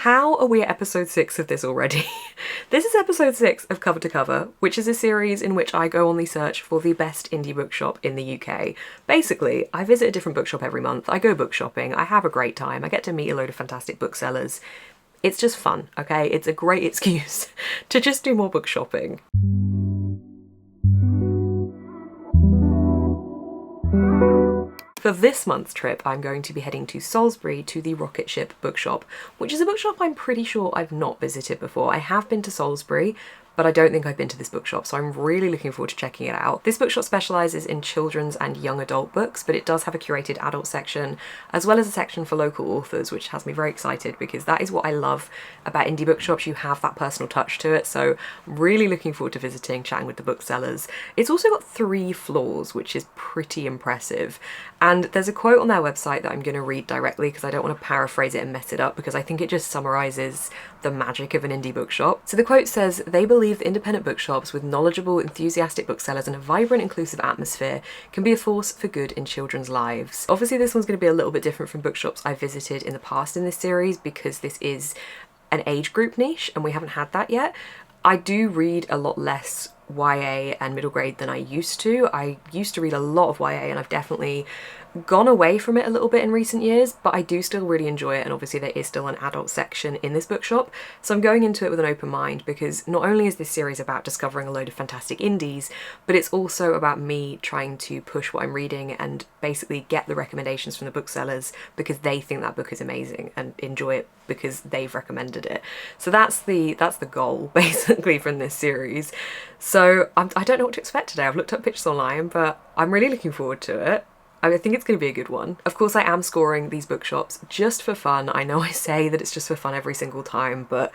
How are we at episode 6 of this already? This is episode 6 of Cover to Cover, which is a series in which I go on the search for the best indie bookshop in the UK. Basically, I visit a different bookshop every month, I go book shopping, I have a great time, I get to meet a load of fantastic booksellers. It's just fun, okay? It's a great excuse to just do more book shopping. For this month's trip, I'm going to be heading to Salisbury to the Rocketship Bookshop, which is a bookshop I'm pretty sure I've not visited before. I have been to Salisbury, but I don't think I've been to this bookshop, so I'm really looking forward to checking it out. This bookshop specialises in children's and young adult books, but it does have a curated adult section, as well as a section for local authors, which has me very excited because that is what I love about indie bookshops. You have that personal touch to it, so I'm really looking forward to visiting, chatting with the booksellers. It's also got 3 floors, which is pretty impressive. And there's a quote on their website that I'm going to read directly because I don't want to paraphrase it and mess it up, because I think it just summarises the magic of an indie bookshop. So the quote says, "They believe that independent bookshops with knowledgeable, enthusiastic booksellers and a vibrant, inclusive atmosphere can be a force for good in children's lives." Obviously this one's going to be a little bit different from bookshops I've visited in the past in this series because this is an age group niche and we haven't had that yet. I do read a lot less YA and middle grade than I used to. I used to read a lot of YA and I've definitely gone away from it a little bit in recent years, but I do still really enjoy it, and obviously there is still an adult section in this bookshop, so I'm going into it with an open mind because not only is this series about discovering a load of fantastic indies, but it's also about me trying to push what I'm reading and basically get the recommendations from the booksellers because they think that book is amazing and enjoy it because they've recommended it. So that's the goal basically from this series. So I don't know what to expect today. I've looked up pictures online, but I'm really looking forward to it. I think it's going to be a good one. Of course, I am scoring these bookshops just for fun. I know I say that it's just for fun every single time, but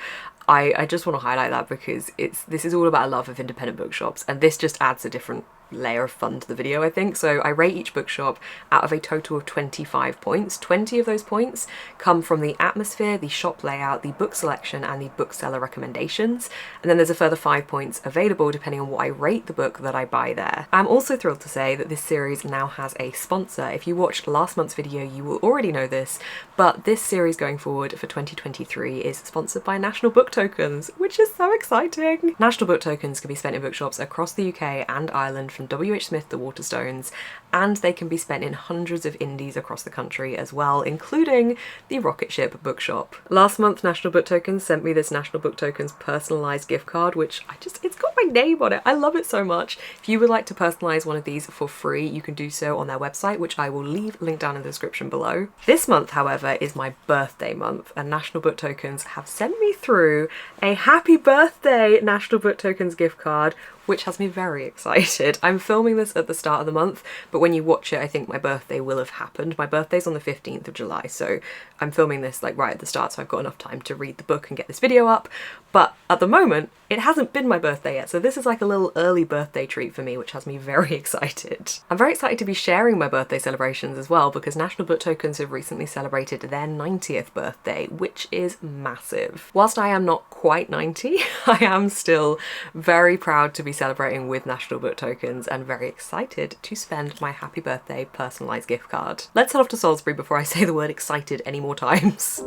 I just want to highlight that because this is all about a love of independent bookshops, and this just adds a different layer of fun to the video, I think. So I rate each bookshop out of a total of 25 points. 20 of those points come from the atmosphere, the shop layout, the book selection, and the bookseller recommendations. And then there's a further 5 points available depending on what I rate the book that I buy there. I'm also thrilled to say that this series now has a sponsor. If you watched last month's video, you will already know this, but this series going forward for 2023 is sponsored by National Book Tokens, which is so exciting. National Book Tokens can be spent in bookshops across the UK and Ireland from WH Smith to WATERSTONES, and they can be spent in hundreds of indies across the country as well, including the Rocketship Bookshop. Last month, National Book Tokens sent me this National Book Tokens personalised gift card, which it's got my name on it. I love it so much. If you would like to personalise one of these for free, you can do so on their website, which I will leave linked down in the description below. This month, however, is my birthday month, and National Book Tokens have sent me through a happy birthday National Book Tokens gift card, which has me very excited. I'm filming this at the start of the month, but when you watch it, I think my birthday will have happened. My birthday's on the 15th of July, so I'm filming this like right at the start, so I've got enough time to read the book and get this video up. But at the moment, it hasn't been my birthday yet, so this is like a little early birthday treat for me, which has me very excited. I'm very excited to be sharing my birthday celebrations as well, because National Book Tokens have recently celebrated their 90th birthday, which is massive. Whilst I am not quite 90, I am still very proud to be celebrating with National Book Tokens and very excited to spend my happy birthday personalised gift card. Let's head off to Salisbury before I say the word excited any more times.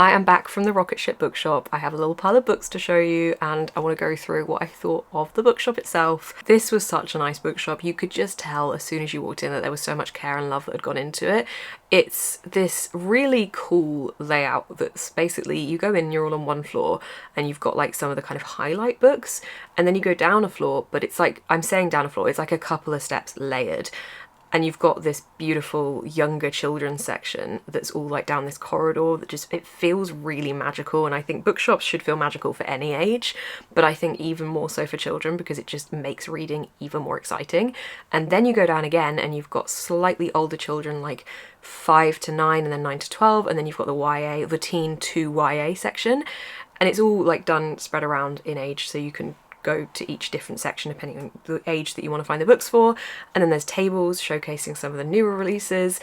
I am back from the Rocketship Bookshop. I have a little pile of books to show you and I want to go through what I thought of the bookshop itself. This was such a nice bookshop. You could just tell as soon as you walked in that there was so much care and love that had gone into it. It's this really cool layout that's basically, you go in, you're all on one floor and you've got like some of the kind of highlight books, and then you go down a floor, but it's like, I'm saying down a floor, it's like a couple of steps layered. And you've got this beautiful younger children's section that's all like down this corridor that just, it feels really magical. And I think bookshops should feel magical for any age, but I think even more so for children because it just makes reading even more exciting. And then you go down again and you've got slightly older children, like 5 to 9 and then 9 to 12. And then you've got the YA, the teen to YA section. And it's all like done, spread around in age, so you can go to each different section depending on the age that you want to find the books for. And then there's tables showcasing some of the newer releases.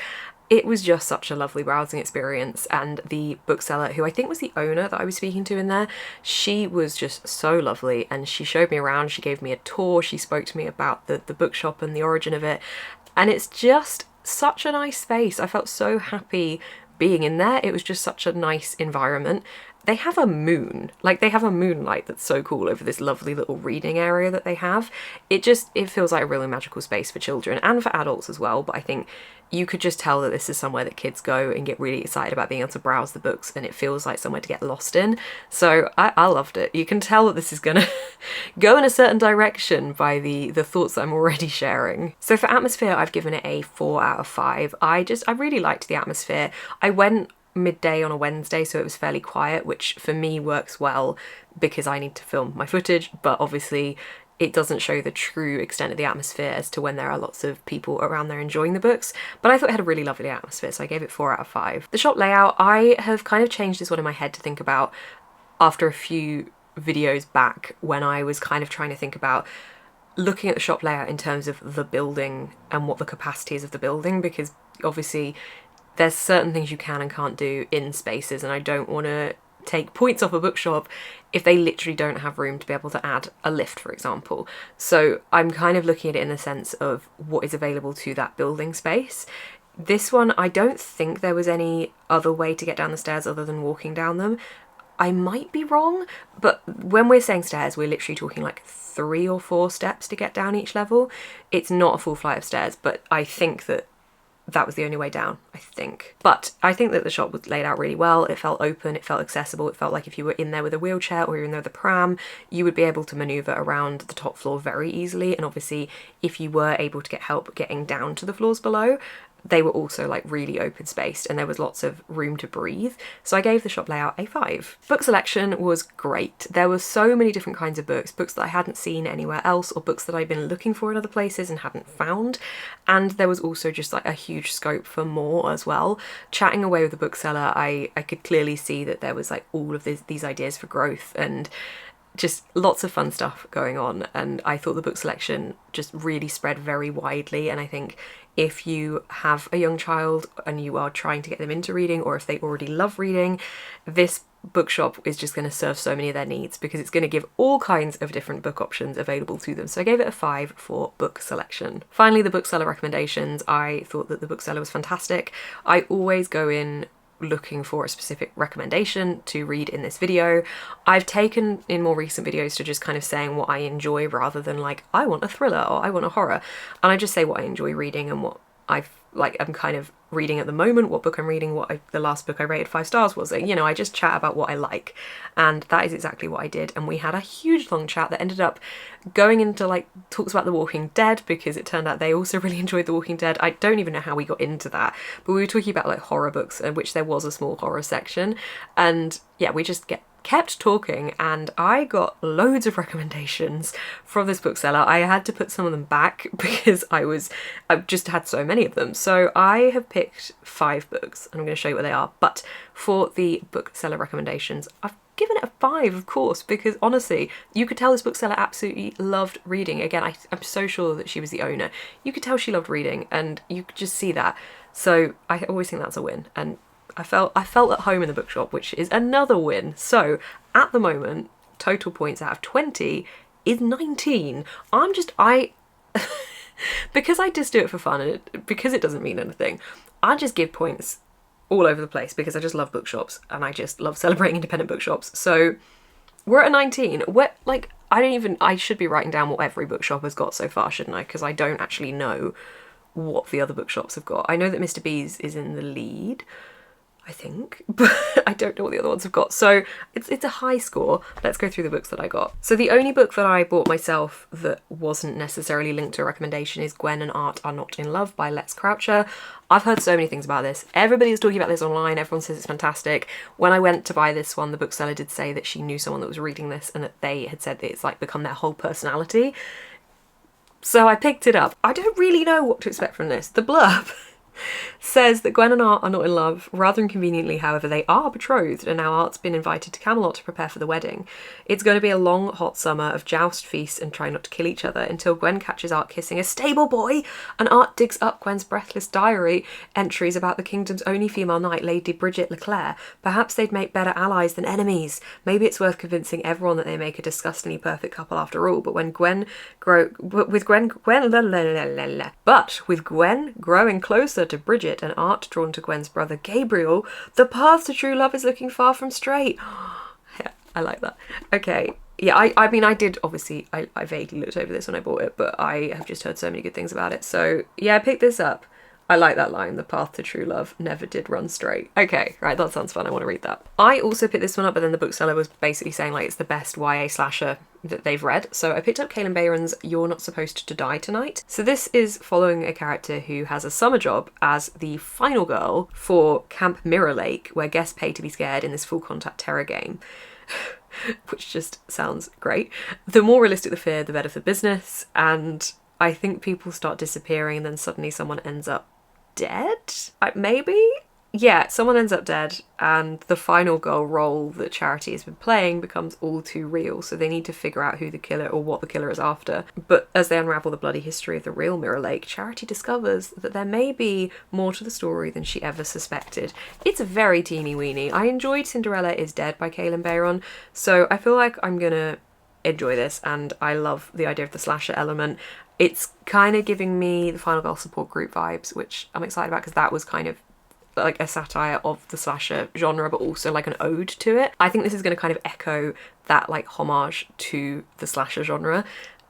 It was just such a lovely browsing experience, and the bookseller, who I think was the owner that I was speaking to in there, she was just so lovely and she showed me around, she gave me a tour, she spoke to me about the bookshop and the origin of it, and it's just such a nice space. I felt so happy being in there. It was just such a nice environment. They have a moon, like they have a moonlight that's so cool over this lovely little reading area that they have. It feels like a really magical space for children and for adults as well, but I think you could just tell that this is somewhere that kids go and get really excited about being able to browse the books, and it feels like somewhere to get lost in. So I loved it. You can tell that this is gonna go in a certain direction by the thoughts that I'm already sharing. So for atmosphere, I've given it a 4 out of 5. I really liked the atmosphere. I went midday on a Wednesday, so it was fairly quiet, which for me works well because I need to film my footage, but obviously it doesn't show the true extent of the atmosphere as to when there are lots of people around there enjoying the books. But I thought it had a really lovely atmosphere, so I gave it 4 out of 5. The shop layout, I have kind of changed this one in my head to think about after a few videos back when I was kind of trying to think about looking at the shop layout in terms of the building and what the capacity is of the building, because obviously there's certain things you can and can't do in spaces, and I don't want to take points off a bookshop if they literally don't have room to be able to add a lift, for example. So I'm kind of looking at it in the sense of what is available to that building space. This one, I don't think there was any other way to get down the stairs other than walking down them. I might be wrong, but when we're saying stairs, we're literally talking like 3 or 4 steps to get down each level. It's not a full flight of stairs, but I think that was the only way down, I think. But I think that the shop was laid out really well. It felt open, it felt accessible, it felt like if you were in there with a wheelchair or you're in there with a pram, you would be able to manoeuvre around the top floor very easily. And obviously, if you were able to get help getting down to the floors below, they were also like really open spaced and there was lots of room to breathe. So I gave the shop layout a 5. Book selection was great. There were so many different kinds of books that I hadn't seen anywhere else or books that I'd been looking for in other places and hadn't found. And there was also just like a huge scope for more as well. Chatting away with the bookseller, I could clearly see that there was like all of these ideas for growth and just lots of fun stuff going on. And I thought the book selection just really spread very widely, and I think if you have a young child and you are trying to get them into reading, or if they already love reading, this bookshop is just going to serve so many of their needs because it's going to give all kinds of different book options available to them. So I gave it a 5 for book selection. Finally, the bookseller recommendations. I thought that the bookseller was fantastic. I always go in looking for a specific recommendation to read in this video. I've taken in more recent videos to just kind of saying what I enjoy rather than like, I want a thriller or I want a horror. And I just say what I enjoy reading and what I'm kind of reading at the moment, what book I'm reading, the last book I rated 5 stars was. You know, I just chat about what I like, and that is exactly what I did. And we had a huge long chat that ended up going into like talks about The Walking Dead, because it turned out they also really enjoyed The Walking Dead. I don't even know how we got into that, but we were talking about like horror books, in which there was a small horror section, and yeah, we just kept talking, and I got loads of recommendations from this bookseller. I had to put some of them back because I've just had so many of them. So I have picked 5 books and I'm going to show you what they are. But for the bookseller recommendations, I've given it a 5, of course, because honestly, you could tell this bookseller absolutely loved reading. Again, I'm so sure that she was the owner. You could tell she loved reading, and you could just see that. So I always think that's a win. And I felt at home in the bookshop, which is another win. So at the moment, total points out of 20 is 19. Because I just do it for fun and because it doesn't mean anything, I just give points all over the place because I just love bookshops and I just love celebrating independent bookshops. So we're at 19. I should be writing down what every bookshop has got so far, shouldn't I? Because I don't actually know what the other bookshops have got. I know that Mr. B's is in the lead, I think, but I don't know what the other ones have got. So it's a high score. Let's go through the books that I got. So the only book that I bought myself that wasn't necessarily linked to a recommendation is Gwen and Art Are Not in Love by Lex Croucher. I've heard so many things about this. Everybody's talking about this online. Everyone says it's fantastic. When I went to buy this one, the bookseller did say that she knew someone that was reading this and that they had said that it's like become their whole personality. So I picked it up. I don't really know what to expect from this. The blurb says that Gwen and Art are not in love. Rather inconveniently, however, they are betrothed, and now Art's been invited to Camelot to prepare for the wedding. It's going to be a long, hot summer of joust, feast, and trying not to kill each other until Gwen catches Art kissing a stable boy, and Art digs up Gwen's breathless diary entries about the kingdom's only female knight, Lady Bridget Leclerc. Perhaps they'd make better allies than enemies. Maybe it's worth convincing everyone that they make a disgustingly perfect couple after all. But with Gwen growing closer to Bridget and Art drawn to Gwen's brother Gabriel, the path to true love is looking far from straight. Yeah, I like that. Okay. Yeah, I mean, I did, obviously, I vaguely looked over this when I bought it, but I have just heard so many good things about it. So, yeah, I picked this up. I like that line, the path to true love never did run straight. Okay, right, that sounds fun. I want to read that. I also picked this one up, but then the bookseller was basically saying, like, it's the best YA slasher that they've read. So I picked up Kaelan Bayron's You're Not Supposed to Die Tonight. So this is following a character who has a summer job as the final girl for Camp Mirror Lake, where guests pay to be scared in this full contact terror game. Which just sounds great. The more realistic the fear, the better for business. And I think people start disappearing and then suddenly someone ends up dead? Maybe? Yeah, someone ends up dead and the final girl role that Charity has been playing becomes all too real, so they need to figure out who the killer or what the killer is after. But as they unravel the bloody history of the real Mirror Lake, Charity discovers that there may be more to the story than she ever suspected. It's very teeny-weeny. I enjoyed Cinderella is Dead by Kaelan Bayron, so I feel like I'm gonna enjoy this, and I love the idea of the slasher element. It's kind of giving me the Final Girl support group vibes, which I'm excited about because that was kind of like a satire of the slasher genre, but also like an ode to it. I think this is going to kind of echo that like homage to the slasher genre,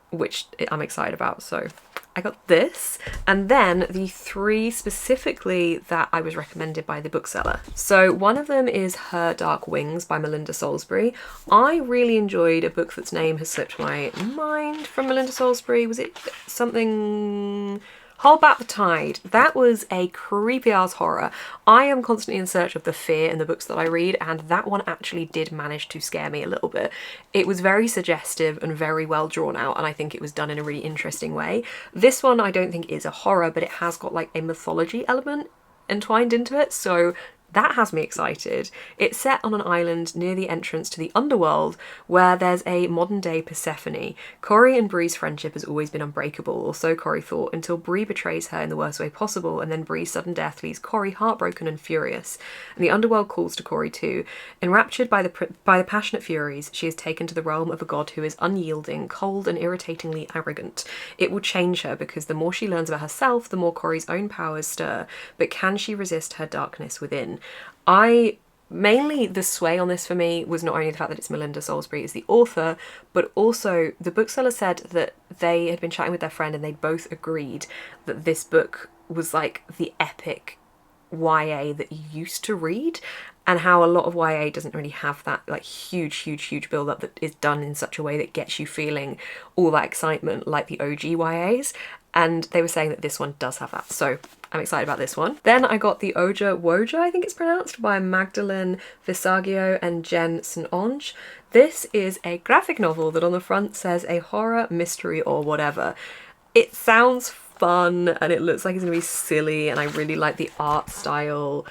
which I'm excited about. So I got this, and then the three specifically that I was recommended by the bookseller. So one of them is Her Dark Wings by Melinda Salisbury. I really enjoyed a book that's name has slipped my mind from Melinda Salisbury. Was it something... Hold Back the Tide. That was a creepy ass horror. I am constantly in search of the fear in the books that I read, and that one actually did manage to scare me a little bit. It was very suggestive and very well drawn out, and I think it was done in a really interesting way. This one I don't think is a horror, but it has got like a mythology element entwined into it, so that has me excited. It's set on an island near the entrance to the underworld where there's a modern day Persephone. Corrie and Bree's friendship has always been unbreakable, or so Corrie thought, until Bree betrays her in the worst way possible, and then Bree's sudden death leaves Corrie heartbroken and furious. And the underworld calls to Corrie too. Enraptured by the passionate furies, she is taken to the realm of a god who is unyielding, cold and irritatingly arrogant. It will change her because the more she learns about herself, the more Corrie's own powers stir. But can she resist her darkness within? Mainly the sway on this for me was not only the fact that it's Melinda Salisbury as the author, but also the bookseller said that they had been chatting with their friend and they both agreed that this book was like the epic YA that you used to read, and how a lot of YA doesn't really have that like huge build up that is done in such a way that gets you feeling all that excitement like the OG YAs. And they were saying that this one does have that, so I'm excited about this one. Then I got the Woja, I think it's pronounced, by Magdalene Visaggio and Jen St. Onge. This is a graphic novel that on the front says a horror, mystery, or whatever. It sounds fun and it looks like it's gonna be silly, and I really like the art style.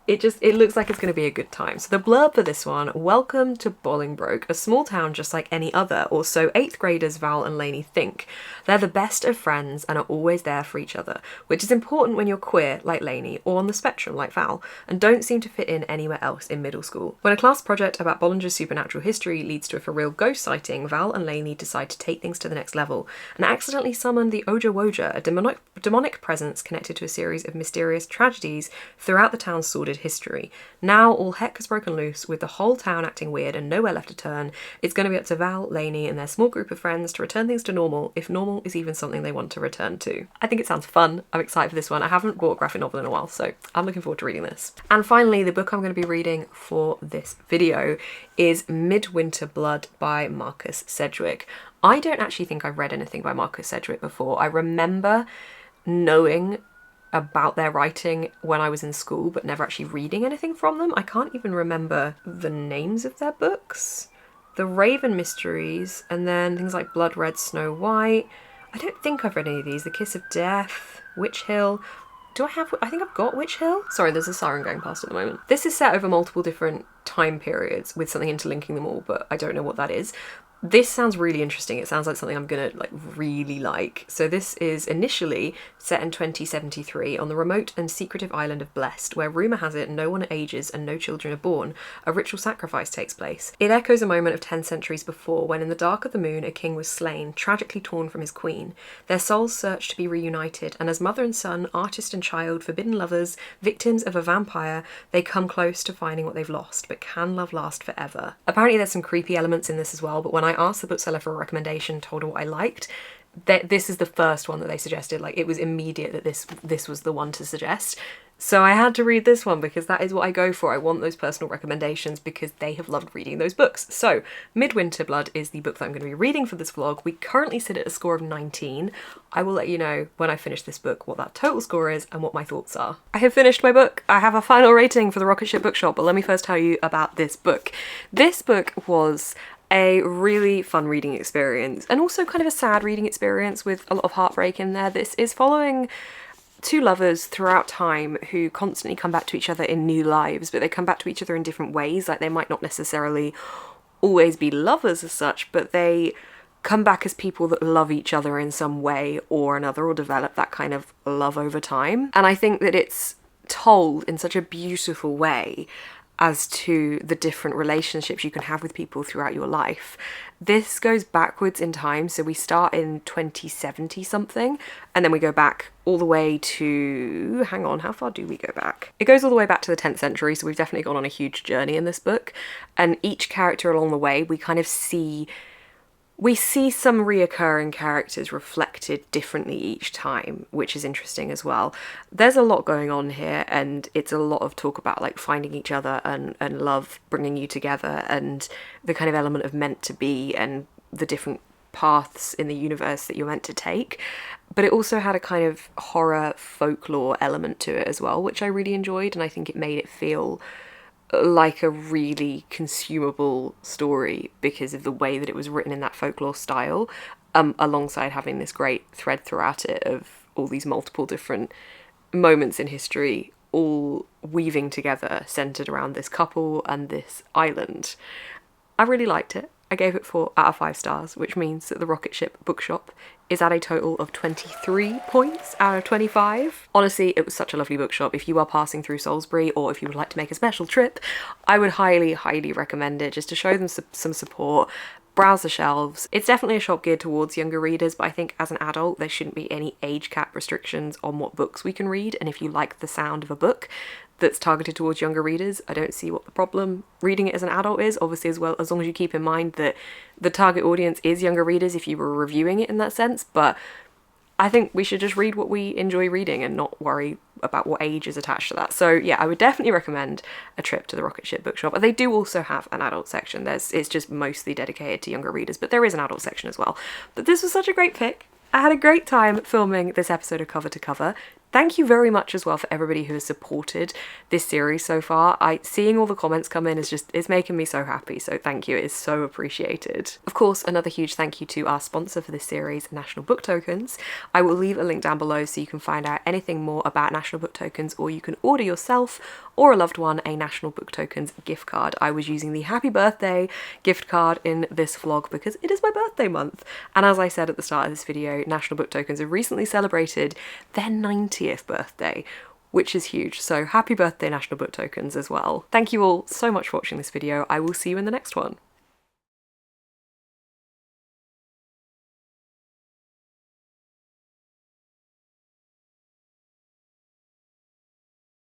It looks like it's going to be a good time. So the blurb for this one: welcome to Bolingbroke, a small town just like any other, or so 8th graders Val and Lainey think. They're the best of friends and are always there for each other, which is important when you're queer like Lainey, or on the spectrum like Val, and don't seem to fit in anywhere else in middle school. When a class project about Bollinger's supernatural history leads to a for real ghost sighting, Val and Lainey decide to take things to the next level and accidentally summon the Woja, a demonic presence connected to a series of mysterious tragedies throughout the town's sordid history. Now all heck has broken loose, with the whole town acting weird and nowhere left to turn. It's going to be up to Val, Lainey and their small group of friends to return things to normal, if normal is even something they want to return to. I think it sounds fun. I'm excited for this one. I haven't bought a graphic novel in a while, so I'm looking forward to reading this. And finally, the book I'm going to be reading for this video is Midwinter Blood by Marcus Sedgwick. I don't actually think I've read anything by Marcus Sedgwick before. I remember knowing about their writing when I was in school, but never actually reading anything from them. I can't even remember the names of their books. The Raven Mysteries, and then things like Blood Red, Snow White. I don't think I've read any of these. The Kiss of Death, Witch Hill. I think I've got Witch Hill? Sorry, there's a siren going past at the moment. This is set over multiple different time periods with something interlinking them all, but I don't know what that is. This sounds really interesting. It sounds like something I'm gonna really like. So this is initially set in 2073 on the remote and secretive island of Blessed, where rumour has it no one ages and no children are born. A ritual sacrifice takes place. It echoes a moment of 10 centuries before, when in the dark of the moon a king was slain, tragically torn from his queen. Their souls search to be reunited, and as mother and son, artist and child, forbidden lovers, victims of a vampire, they come close to finding what they've lost. But can love last forever? Apparently there's some creepy elements in this as well, but when I asked the bookseller for a recommendation, told her what I liked, this is the first one that they suggested. Like, it was immediate that this was the one to suggest. So I had to read this one because that is what I go for. I want those personal recommendations because they have loved reading those books. So Midwinter Blood is the book that I'm going to be reading for this vlog. We currently sit at a score of 19. I will let you know when I finish this book what that total score is and what my thoughts are. I have finished my book. I have a final rating for the Rocketship Bookshop, but let me first tell you about this book. This book was a really fun reading experience, and also kind of a sad reading experience with a lot of heartbreak in there. This is following two lovers throughout time who constantly come back to each other in new lives, but they come back to each other in different ways. Like, they might not necessarily always be lovers as such, but they come back as people that love each other in some way or another, or develop that kind of love over time. And I think that it's told in such a beautiful way as to the different relationships you can have with people throughout your life. This goes backwards in time, so we start in 2070 something, and then we go back all the way to, hang on, how far do we go back? It goes all the way back to the 10th century, so we've definitely gone on a huge journey in this book, and each character along the way, we see some reoccurring characters reflected differently each time, which is interesting as well. There's a lot going on here, and it's a lot of talk about like finding each other and love bringing you together, and the kind of element of meant to be and the different paths in the universe that you're meant to take. But it also had a kind of horror folklore element to it as well, which I really enjoyed, and I think it made it feel like a really consumable story because of the way that it was written in that folklore style, alongside having this great thread throughout it of all these multiple different moments in history all weaving together, centered around this couple and this island. I really liked it. I gave it 4 out of 5 stars, which means that the Rocketship Bookshop is at a total of 23 points out of 25. Honestly, it was such a lovely bookshop. If you are passing through Salisbury, or if you would like to make a special trip, I would highly, highly recommend it, just to show them some support. Browse the shelves. It's definitely a shop geared towards younger readers, but I think as an adult there shouldn't be any age cap restrictions on what books we can read, and if you like the sound of a book that's targeted towards younger readers, I don't see what the problem reading it as an adult is, obviously, as well, as long as you keep in mind that the target audience is younger readers if you were reviewing it in that sense. But I think we should just read what we enjoy reading and not worry about what age is attached to that. So yeah, I would definitely recommend a trip to the Rocketship Bookshop. They do also have an adult section. It's just mostly dedicated to younger readers, but there is an adult section as well. But this was such a great pick. I had a great time filming this episode of Cover to Cover. Thank you very much as well for everybody who has supported this series so far. Seeing all the comments come in it's making me so happy, so thank you, it is so appreciated. Of course, another huge thank you to our sponsor for this series, National Book Tokens. I will leave a link down below so you can find out anything more about National Book Tokens, or you can order yourself or a loved one a National Book Tokens gift card. I was using the Happy Birthday gift card in this vlog because it is my birthday month, and as I said at the start of this video, National Book Tokens have recently celebrated their 90th birthday, which is huge. So happy birthday, National Book Tokens, as well. Thank you all so much for watching this video. I will see you in the next one.